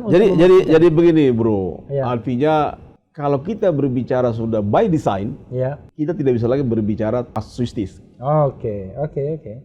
Jadi begini, Bro. Ya. Artinya kalau kita berbicara sudah by design, Ya. kita tidak bisa lagi berbicara kasuistis. Oke.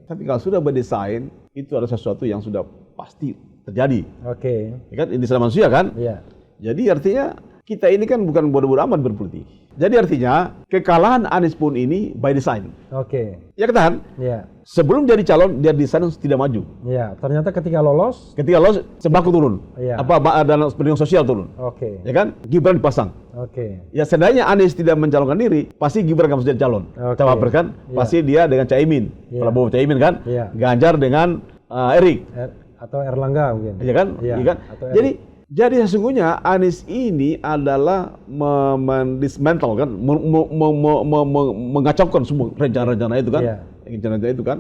Tapi kalau sudah by design, itu adalah sesuatu yang sudah pasti terjadi. Oke. Ya kan? Ini sama manusia kan? Ya. Jadi artinya kita ini kan bukan bodoh-bodoh amat berpolitik. Jadi artinya kekalahan Anies pun ini by design. Oke. Ya kan? Ya. Sebelum jadi calon, dia desain tidak maju. Ya. Ternyata ketika lolos. Ketika lolos, sembako turun. Iya. Dana perlindungan sosial turun. Oke. Ya kan? Gibran dipasang. Oke. Ya seandainya Anies tidak mencalonkan diri, pasti Gibran akan menjadi calon. Oke. Cawapres kan? Iya. Pasti dia dengan Caimin. Iya. Prabowo Caimin kan? Iya. Ganjar dengan Erik. Atau Erlangga mungkin. Ya kan? Iya. Ya kan? Atau Erik. Jadi sesungguhnya Anies ini adalah mendismantle kan, mengacaukan semua rencana-rencana itu kan, Iya. rencana-rencana itu kan.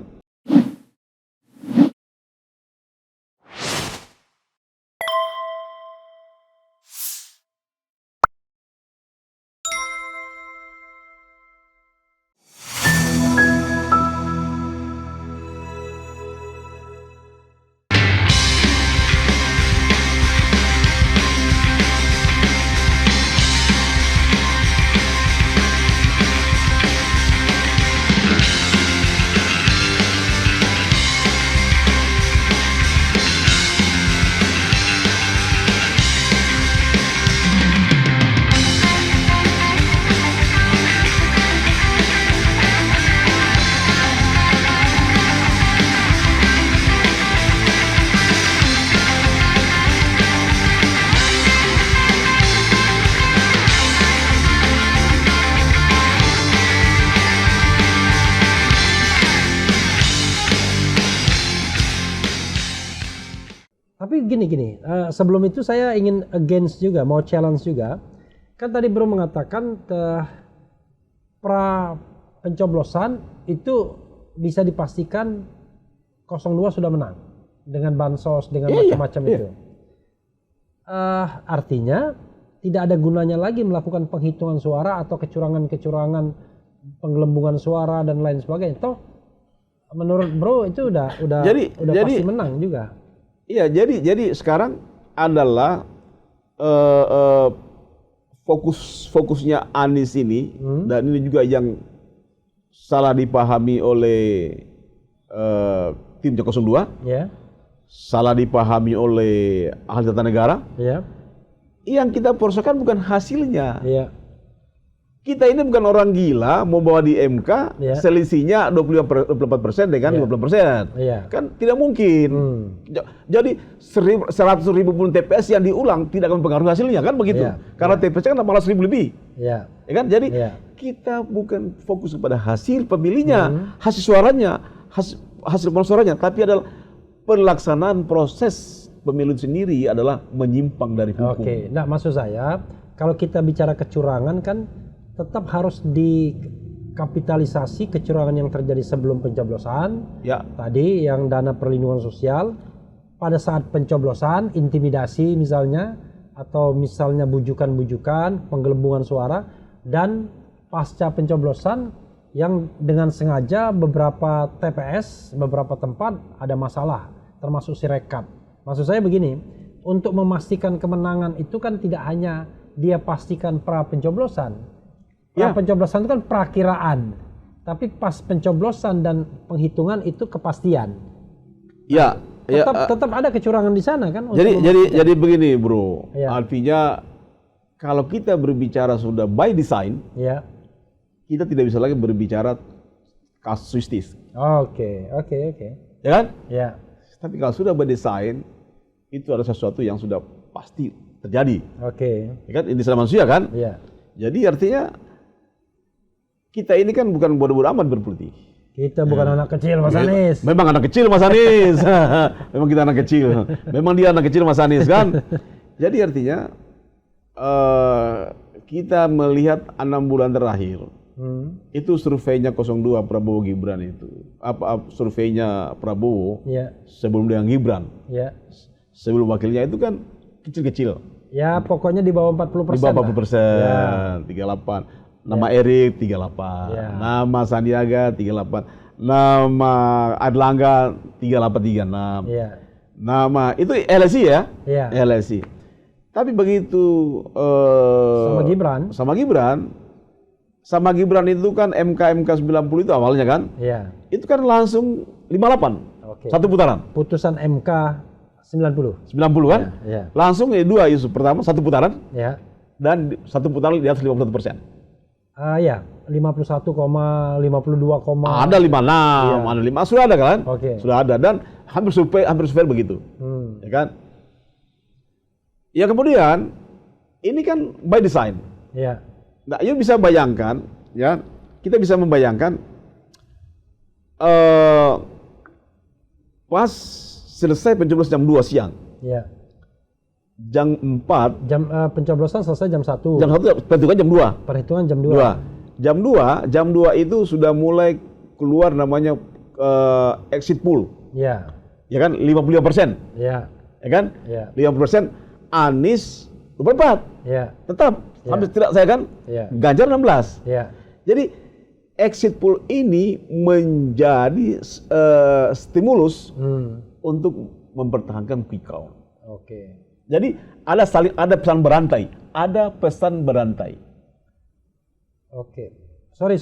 Tapi gini, sebelum itu saya ingin against juga, mau challenge juga. Kan tadi Bro mengatakan pra pencoblosan itu bisa dipastikan 02 sudah menang dengan bansos, dengan macam-macam itu. Artinya tidak ada gunanya lagi melakukan penghitungan suara atau kecurangan-kecurangan penggelembungan suara dan lain sebagainya. Toh menurut Bro itu udah pasti menang juga. Iya, jadi sekarang adalah fokusnya Anies ini, dan ini juga yang salah dipahami oleh tim 02, Ya. salah dipahami oleh ahli tata negara. Ya. Yang kita persoalkan bukan hasilnya. Ya. Kita ini bukan orang gila mau bawa di MK, Ya. selisihnya 24% dengan 50%. Iya. Kan tidak mungkin. Jadi 100.000 pun TPS yang diulang tidak akan mempengaruhi hasilnya, kan begitu? Iya. Karena TPS kan malah 1.000 lebih. Ya. Ya kan? Jadi Iya. kita bukan fokus kepada hasil pemilihnya, hasil suaranya, hasil suaranya, tapi adalah pelaksanaan proses pemilu sendiri adalah menyimpang dari hukum. Oke, nah maksud saya kalau kita bicara kecurangan kan tetap harus dikapitalisasi kecurangan yang terjadi sebelum pencoblosan. Ya. Tadi yang dana perlindungan sosial pada saat pencoblosan, intimidasi misalnya, atau misalnya bujukan-bujukan, penggelembungan suara, dan pasca pencoblosan yang dengan sengaja beberapa TPS, beberapa tempat ada masalah, termasuk Sirekap. Maksud saya begini, untuk memastikan kemenangan itu kan tidak hanya dia pastikan pra pencoblosan. Pencoblosan itu kan prakiraan, tapi pas pencoblosan dan penghitungan itu kepastian. Ya, tetap ada kecurangan di sana kan. Jadi begini, Bro. Ya. Artinya kalau kita berbicara sudah by design, Ya. kita tidak bisa lagi berbicara kasuistis. Oke. Ya kan? Ya. Tapi kalau sudah by design, itu adalah sesuatu yang sudah pasti terjadi. Oke. Ya kan? Ini sama manusia kan? Ya. Jadi artinya kita ini kan bukan bodoh-bodoh amat berpolitik. Kita bukan anak kecil, Mas Anies. Memang anak kecil, Mas Anies. Memang kita anak kecil. Memang dia anak kecil, Mas Anies kan. Jadi artinya kita melihat 6 bulan terakhir. Itu surveinya 02 Prabowo Gibran itu. Surveinya Prabowo sebelum dengan Gibran. Ya. Sebelum wakilnya itu kan kecil-kecil. Ya, pokoknya di bawah 40%. Di bawah 40%, 38. Nama Erik 38, nama Sandiaga 38, nama Airlangga 38, 36, nama itu LSI ya, LSI. Tapi begitu Sama Gibran. sama Gibran itu kan MK 90 itu awalnya kan, Iya. itu kan langsung 58, Oke. satu putaran. Putusan MK 90. 90 kan, Iya. langsung dua isu. Pertama satu putaran Ya. dan satu putaran di atas 51%. Ya, 51,52, Ada 56, Iya. ada 5, sudah ada kan? Oke. Sudah ada dan hampir survei begitu, ya kan? Ya kemudian ini kan by design. Ya. Nah, you bisa bayangkan, ya, kita bisa membayangkan pas selesai pencoblosan jam 2 siang, Ya. jam 4, Pencoblosan selesai jam 1. jam 1 perhitungan jam 2. Perhitungan jam 2. Jam 2 itu sudah mulai keluar namanya exit poll. Ya. Ya kan 55%. Ya. Ya kan? Ya. 50% Anies 24. Ya. Tetap Ya. hampir tidak saya kan? Ya. Ganjar 16. Ya. Jadi exit poll ini menjadi stimulus untuk mempertahankan quick count. Oke. Jadi ada pesan berantai, Oke. Sorry.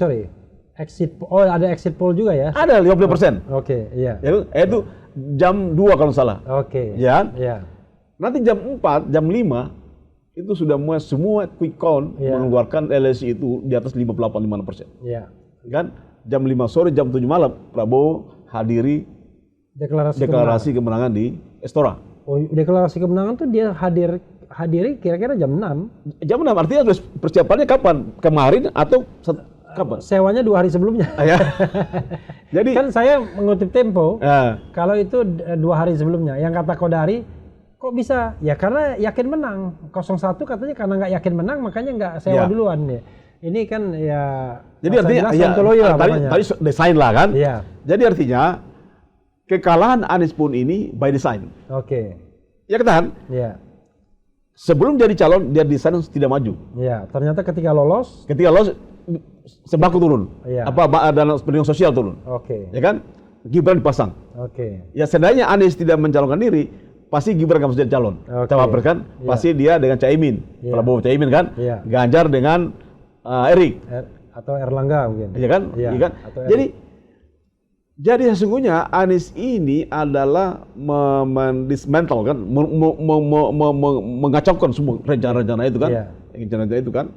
Ada exit poll juga ya? Ada 50%. Oke, iya. Itu jam 2 kalau salah. Oke. Ya. Iya. Nanti jam 4, jam 5 itu sudah semua quick count Iya. mengeluarkan LSI itu di atas 58,5%. Iya. Kan Jam 5 sore, jam 7 malam Prabowo hadiri deklarasi kemenangan di Estora. Oh, deklarasi kemenangan tuh dia hadiri kira-kira jam 6. Jam 6 artinya persiapannya kapan? Kemarin atau kapan? Sewanya 2 hari sebelumnya. Ya. Jadi Kan saya mengutip Tempo, ya, kalau itu 2 hari sebelumnya. Yang kata Kodari, kok bisa? Ya karena yakin menang. 01 katanya karena nggak yakin menang makanya nggak sewa Ya. duluan ya. Ini kan ya. jadi artinya tadi desain lah kan. Iya. Jadi artinya kekalahan Anies pun ini by design. Oke. Ya kan? Iya. Sebelum jadi calon dia desain tidak maju. Iya. Ternyata ketika lolos. Ketika lolos sembako turun. Iya. Dana perlindungan sosial turun. Oke. Ya kan? Gibran dipasang. Oke. Ya seandainya Anies tidak mencalonkan diri, pasti Gibran akan jadi calon. Oke. Cawapres kan? Iya. Pasti dia dengan Caimin. Iya. Prabowo Caimin kan? Iya. Ganjar dengan Erik. Atau Erlangga mungkin. Iya kan? Iya. Iya kan? Atau Jadi sesungguhnya Anies ini adalah mendismantle kan, mengacaukan semua rencana-rencana itu kan, Iya. rencana-rencana itu kan.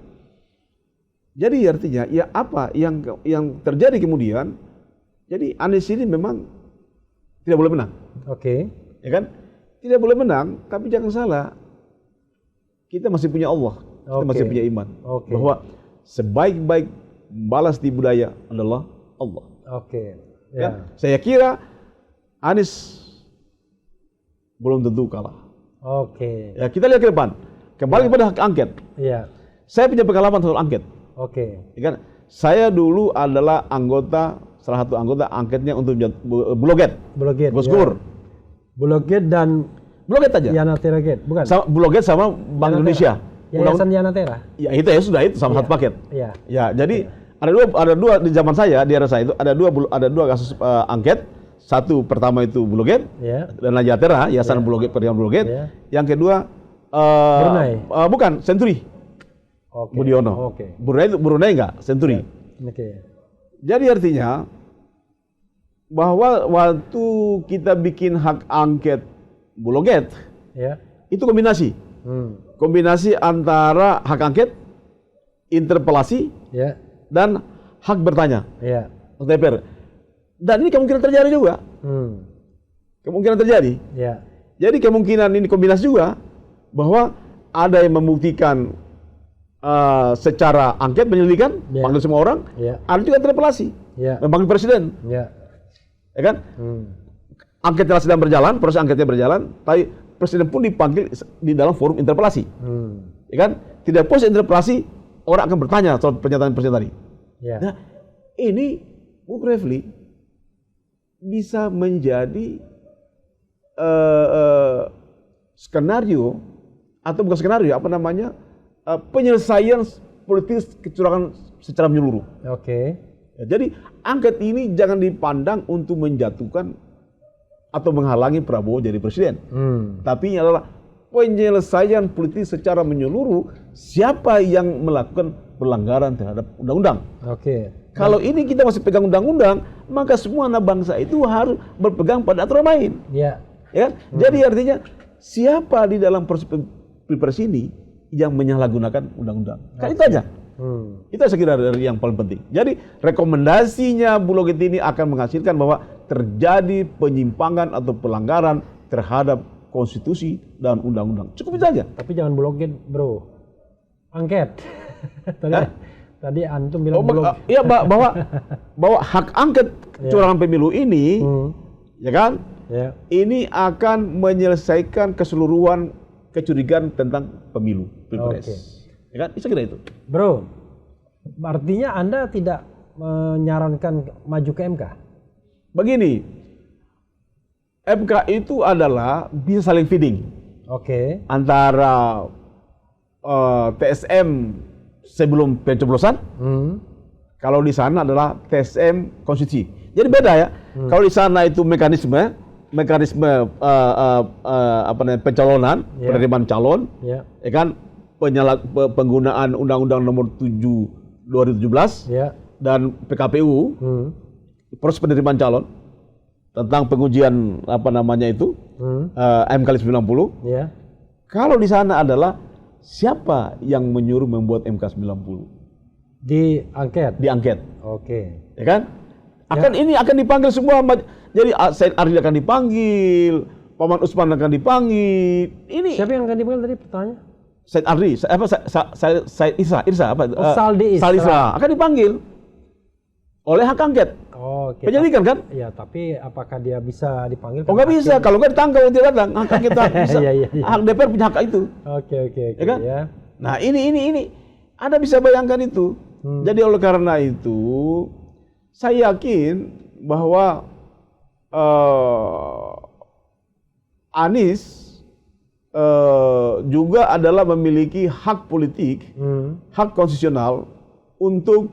Jadi artinya ya apa yang terjadi kemudian? Jadi Anies ini memang tidak boleh menang, Oke. ya kan? Tidak boleh menang, tapi jangan salah, kita masih punya Allah, kita Oke. masih punya iman, Oke. bahwa sebaik-baik balas di budaya adalah Allah. Oke. Kan? Ya. Saya kira Anies belum tentu kalah. Oke. Ya, kita lihat ke depan. Kembali kepada hak angket. Iya. Saya punya pengalaman soal angket. Oke. Ya kan? Saya dulu adalah salah satu anggota angketnya untuk Buloget. Buloget. Guskur. Ya. Buloget dan Buloget aja. Yanatera Gate, bukan? Buloget sama Bank Indonesia. Yayasan Yanatera. Ya itu sudah sama satu paket. Iya. Ya, jadi ada dua di zaman saya di era saya itu ada dua kasus angket. Satu pertama itu Buloget Iya. dan Yanatera, Yayasan Buloget Perjalanan Buloget. Iya. Yang kedua Brunei. Bukan, Century. Oke. Budiono. Oke. Brunei enggak, Century. Oke. Jadi artinya bahwa waktu kita bikin hak angket Buloget Ya. itu kombinasi. Kombinasi antara hak angket, interpelasi, Ya. dan hak bertanya. Ya. DPR. Dan ini kemungkinan terjadi juga. Kemungkinan terjadi. Ya. Jadi kemungkinan ini kombinasi juga bahwa ada yang membuktikan secara angket penyelidikan, Ya. panggil semua orang, Ya. ada juga interpelasi, Ya. memanggil presiden, Ya. ya kan? Angketnya sedang berjalan, proses angketnya berjalan, tapi presiden pun dipanggil di dalam forum interpelasi, ya kan? Tidak proses interpelasi, orang akan bertanya soal pernyataan presiden tadi. Ya. Nah, ini Bung Refli bisa menjadi skenario atau bukan skenario, apa namanya, penyelesaian politis kecurangan secara menyeluruh. Oke. Ya, jadi angket ini jangan dipandang untuk menjatuhkan atau menghalangi Prabowo jadi presiden, tapi ini adalah penyelesaian politik secara menyeluruh siapa yang melakukan pelanggaran terhadap undang-undang. Oke. Kalau ini kita masih pegang undang-undang, maka semua anak bangsa itu harus berpegang pada aturan main. Ya. Ya kan? Jadi artinya siapa di dalam proses pilpres ini yang menyalahgunakan undang-undang. Kan itu aja. Itu saya kira dari yang paling penting. Jadi rekomendasinya Bulog ini akan menghasilkan bahwa terjadi penyimpangan atau pelanggaran terhadap konstitusi dan undang-undang. Cukup itu aja. Tapi jangan blogin, bro. Angket. Tadi antum bilang blog. Iya, bahwa hak angket kecurangan pemilu ini, ya kan? Ya. Ini akan menyelesaikan keseluruhan kecurigaan tentang pemilu, pilpres. Oke. Ya kan? Saya kira itu. Bro, artinya Anda tidak menyarankan maju ke MK? Begini, MK itu adalah bisa saling feeding Oke. antara TSM sebelum pencoblosan. Kalau di sana adalah TSM konstitusi. Jadi beda ya. Kalau di sana itu mekanisme pencalonan, penerimaan calon, ya kan, penggunaan Undang-Undang Nomor 7 2017 dan PKPU, proses penerimaan calon tentang pengujian MK 90. Kalau di sana adalah siapa yang menyuruh membuat MK 90? Diangket. Oke. Ya kan? Ini akan dipanggil semua. Jadi Said Ardi akan dipanggil, Paman Usman akan dipanggil. Ini siapa yang akan dipanggil tadi pertanyaan? Said Ardi, Said Irsa apa? Saldi Isra akan dipanggil oleh hak angket. Oke. Penyelidikan kan? Iya, tapi apakah dia bisa dipanggil? Nggak bisa, kalau nggak ditangkap dia datang. Hak angket bisa. Hak DPR punya hak itu. Oke. Ya kan? Nah, ini Anda bisa bayangkan itu. Jadi oleh karena itu saya yakin bahwa Anies juga adalah memiliki hak politik, hak konstitusional untuk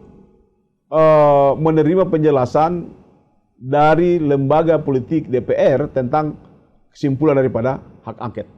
menerima penjelasan dari lembaga politik DPR tentang kesimpulan daripada hak angket.